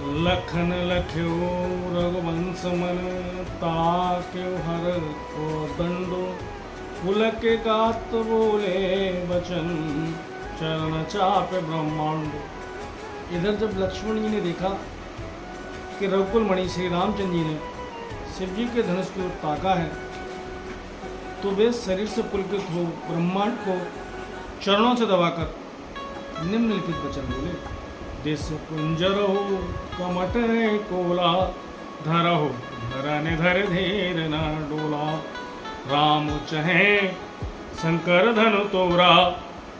लखन लख्यो रघुवंश मन ताक्यो हर को दंडो पुलक गात बोले वचन चरण चाप ब्रह्मांड। इधर जब लक्ष्मण जी ने देखा कि रघुकुल मणि श्री रामचंद्र जी ने शिव जी के धनुष की ओर ताका है, तो वे शरीर से पुलकित हो ब्रह्मांड को चरणों से दबाकर निम्नलिखित वचन बोले। देश कुंजर हो कमट कोला धरहो धरने धर धीर न डोला। राम चहे शंकर धनु तोरा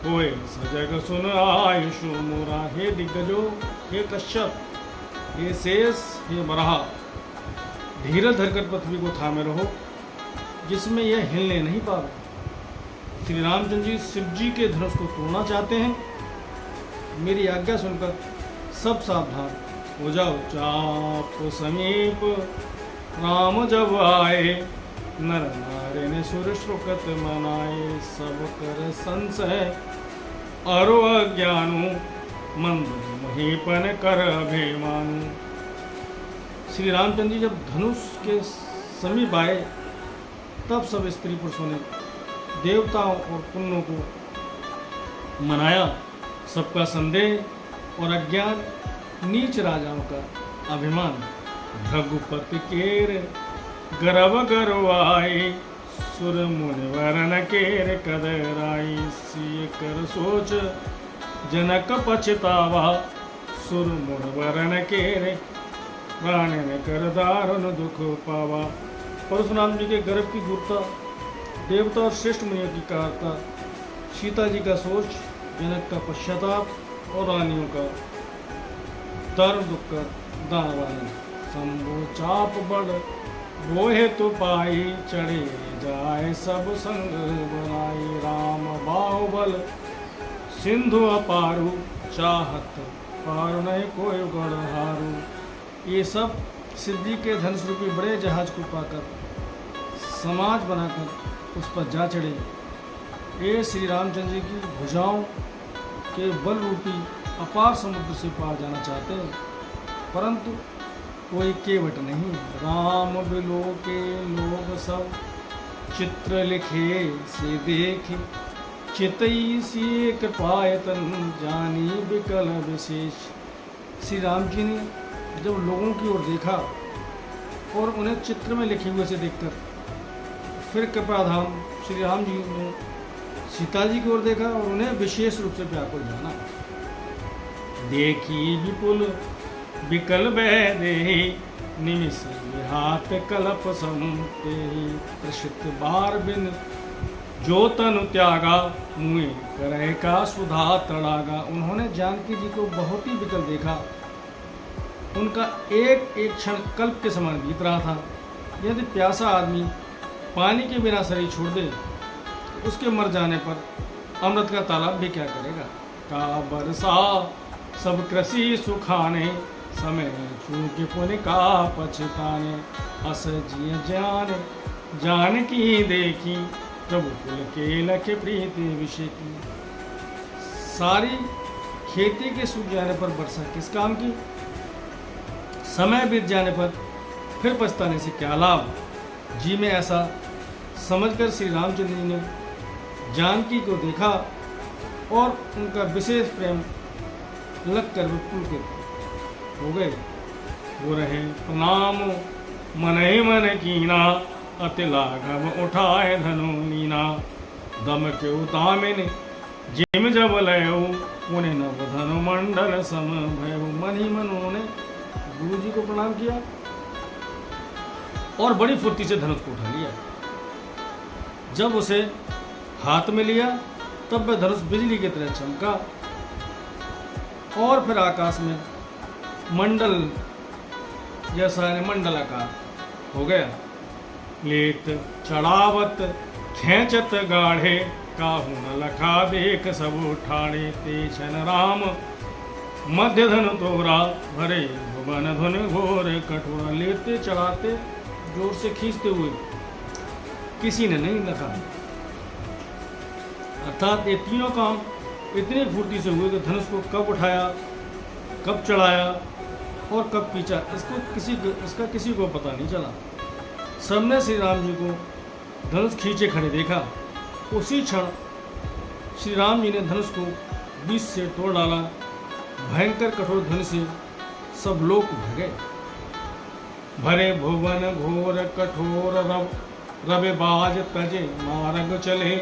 होए सजग सुन आयुषु मोरा। हे दिग्गजो, हे कश्यप, हे शेष, हे बराह, धीरज धरकर पृथ्वी को थामे रहो जिसमें यह हिलने नहीं पावे। श्री रामचंद्र जी शिव जी के धनुष को तोड़ना चाहते हैं। मेरी आज्ञा सुनकर सब सावधान हो जाओ। चाप समीप राम जब आए नर नारे ने सुर श्रुकत मनाए। सब कर संशय अरो अज्ञानु मंद महीपन कर अभिमानु। श्री रामचंद्र जी जब धनुष के समीप आए तब सब स्त्री पुरुषों ने देवताओं और पुण्यों को मनाया। सबका संदेह और अज्ञान, नीच राजाओं का अभिमान। रघुपति केर गर्व गरवाई सुर मुनिवरन केर कदराई। सिय कर सोच जनक पछतावा सुर मुनिवरन केर प्राण ने कर दारुण दुख पावा। परशुराम जी के गर्भ की दूरता, देवता और श्रेष्ठ मुनियों की कारता, सीता जी का सोच, जनक का पश्चाताप और रानियों का दारुण दुख का दावान। शंभु चाप बड़ बोहे तो पाई चढ़े जाए सब संग बनाई। राम बाहुबल सिंधु अपारू चाहत पार नहीं कोई गढ़ हारू। ये सब शिव जी के धनुष रूपी बड़े जहाज को पाकर समाज बनाकर उस पर जा चढ़े। ये श्री रामचंद्र जी की भुजाओं के बल रूपी अपार समुद्र से पार जाना चाहते हैं, परंतु कोई केवट नहीं। राम बिलो के लोग सब चित्र लिखे से देखे। चितई सी कृपायतन जानी विकल विशेष। श्री राम जी ने जब लोगों की ओर देखा और उन्हें चित्र में लिखे हुए से देखकर फिर कृपाधाम श्री राम जी ने सीता जी की ओर देखा और उन्हें विशेष रूप से व्याकुल जाना। देखी विपुल विकल दे निमिष हाथ कलप समते। प्रसिद्ध बार बिन जो तनु त्यागा मुए करे का सुधा तड़ागा। उन्होंने जानकी जी को बहुत ही विकल देखा। उनका एक एक क्षण कल्प के समान बीत रहा था। यदि प्यासा आदमी पानी के बिना शरीर छोड़ दे, उसके मर जाने पर अमृत का तालाब भी क्या करेगा। का बरसा सब कृषि सुखाने समय चूके पुण्य का पछताने। अस जिय जाने जान की देखी प्रभु कुल के लख प्रीति विषय की। सारी खेती के सूख जाने पर वर्षा किस काम की, समय बीत जाने पर फिर पछताने से क्या लाभ। जी में ऐसा समझकर श्री रामचंद्र जी ने जानकी को देखा और उनका विशेष प्रेम लगकर वे पुलकित हो गए। वो रहे प्रणाम मन ही मन कीना अति लाघव उठाए धनु नीना। दम के उतामिन जिम जब लयो पुण्य नव धनु मंडल सम भयो। मन ही मन उन्होंने गुरु जी को प्रणाम किया और बड़ी फुर्ती से धनुष को उठा लिया। जब उसे हाथ में लिया तब वह धनुष बिजली की तरह चमका और फिर आकाश में मंडल जैसा मंडलाकार हो गया। लेत चढ़ावत खेचत गाढ़े काहू न लखा देख सब उठाड़े। ते छन राम मध्य धनु तोरा भरे भुवन धुन घोर कठोरा। लेते चढ़ाते जोर से खींचते हुए किसी ने नहीं देखा। अर्थात ये तीनों काम इतनी फुर्ती से हुए कि धनुष को कब उठाया, कब चढ़ाया, और कब खींचा इसका किसी को पता नहीं चला। सबने श्री राम जी को धनुष खींचे खड़े देखा। उसी क्षण श्री राम जी ने धनुष को बीच से तोड़ डाला। भयंकर कठोर ध्वनि से सब लोग भर गए। भरे भुवन घोर कठोर रवे बाज तजे मार्ग चले।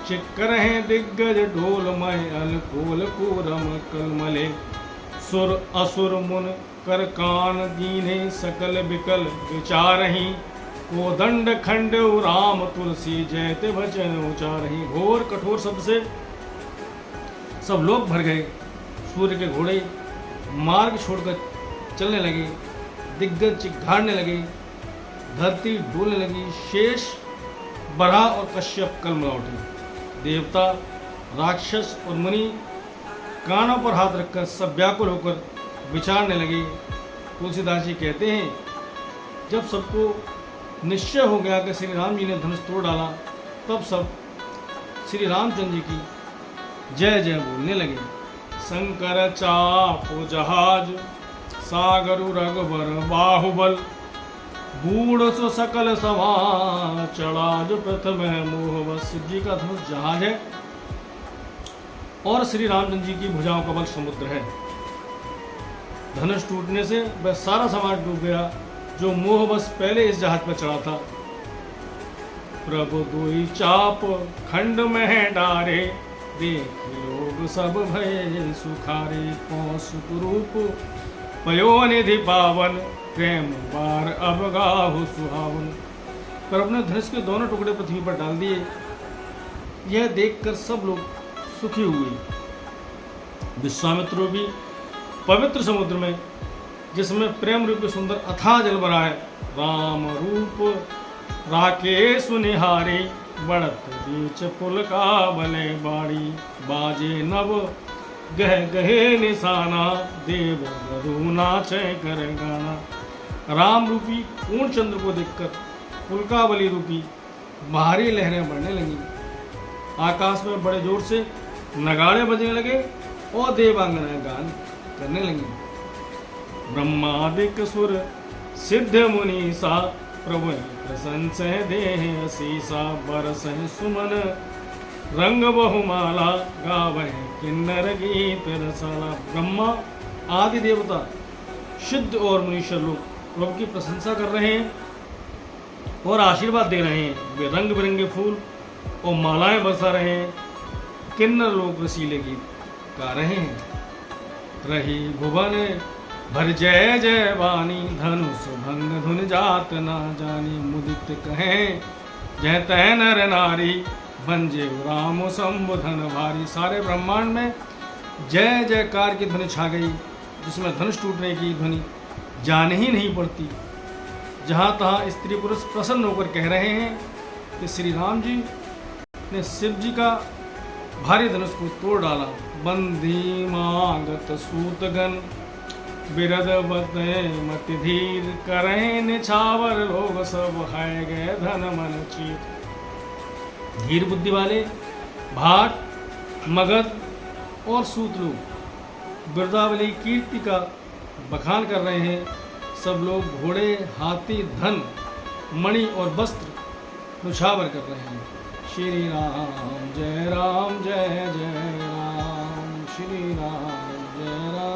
चिक्कर हैं दिग्गज ढोलमय अलकोल पूरम कलमले। सुर असुर मुन कर कान दीने सकल विकल विचारही। कोदंड खंड राम तुलसी जयते भजन उचारही। घोर कठोर शब्द से सब लोग भर गए। सूर्य के घोड़े मार्ग छोड़कर चलने लगे। दिग्गज चिघाड़ने लगे। धरती डोलने लगी। शेष बरहा और कश्यप कलमला उठे। देवता राक्षस और मुनि कानों पर हाथ रखकर सब व्याकुल होकर विचारने लगे। तुलसीदास जी कहते हैं, जब सबको निश्चय हो गया कि श्री राम जी ने धनुष तोड़ डाला, तब सब श्री रामचंद्र जी की जय जय बोलने लगे। शंकर चापो जहाज सागरु रघुबर बाहुबल। बूढ़ सो सकल सभा चढ़ा जो प्रथम है मोह। शिव जी का धनुष जहाज है और श्री रामचंद्र जी की भुजाओं का बल समुद्र है। धनुष टूटने से वह सारा समाज डूब गया जो मोहवश पहले इस जहाज पर चढ़ा था। प्रभु दुई चाप खंड में डारे। देख लोग सब भय सुखारे। कौसुक रूप पयो निधि पावन। प्रेम बार अब गाहु सुहावन। पर अपने धनुष के दोनों टुकड़े पृथ्वी पर डाल दिए। यह देखकर सब लोग सुखी हुए। विश्वामित्र भी पवित्र समुद्र में, जिसमें प्रेम रूपी सुंदर अथाह जल भरा है, राम रूप राकेश निहारी। बढ़त बीच पुल का बले बाड़ी। बाजे नव गह गहे निशाना। देव गरु नाचे कर गाना। राम रूपी पूर्ण चंद्र को देखकर पुलकावली रूपी बाहरी लहरें बढ़ने लगी। आकाश में बड़े जोर से नगाड़े बजने लगे और देवांगनाएं गान करने लगी। ब्रह्मादिक सुर सिद्ध मुनीसा। प्रभु प्रशंसा देह असीसा। बरसह सुमन रंग बहुमाला। गावह किन्नर गीत रसाला। ब्रह्मा आदि देवता सिद्ध और मुनीश्वर लोग प्रभु की प्रशंसा कर रहे हैं और आशीर्वाद दे रहे हैं। वे रंग बिरंगे फूल और मालाएं बरसा रहे हैं। किन्नर लोग रसीले गीत गा रहे हैं। रही भुवन भर जय जय वाणी। धनुष भंग धुन जात ना जानी। मुदित कहें जय तय नर नारी। भंजे राम संबुधन भारी। सारे ब्रह्मांड में जय जयकार की ध्वनि छा गई, जिसमें धनुष टूटने की ध्वनि जाने ही नहीं पड़ती। जहाँ तहाँ स्त्री पुरुष प्रसन्न होकर कह रहे हैं कि श्री राम जी ने शिव जी का भारी धनुष को तोड़ डाला। बंदी मांगत सूतगन बिरद बते मति धीर। करें निछावर लोग सब है गए धन मन चीत। धीर बुद्धि वाले भाट मगध और सूत लोग बिरदावली कीर्ति का बखान कर रहे हैं। सब लोग घोड़े हाथी धन मणि और वस्त्र नुछावर कर रहे हैं। श्री राम जय जय राम। श्री राम जय राम।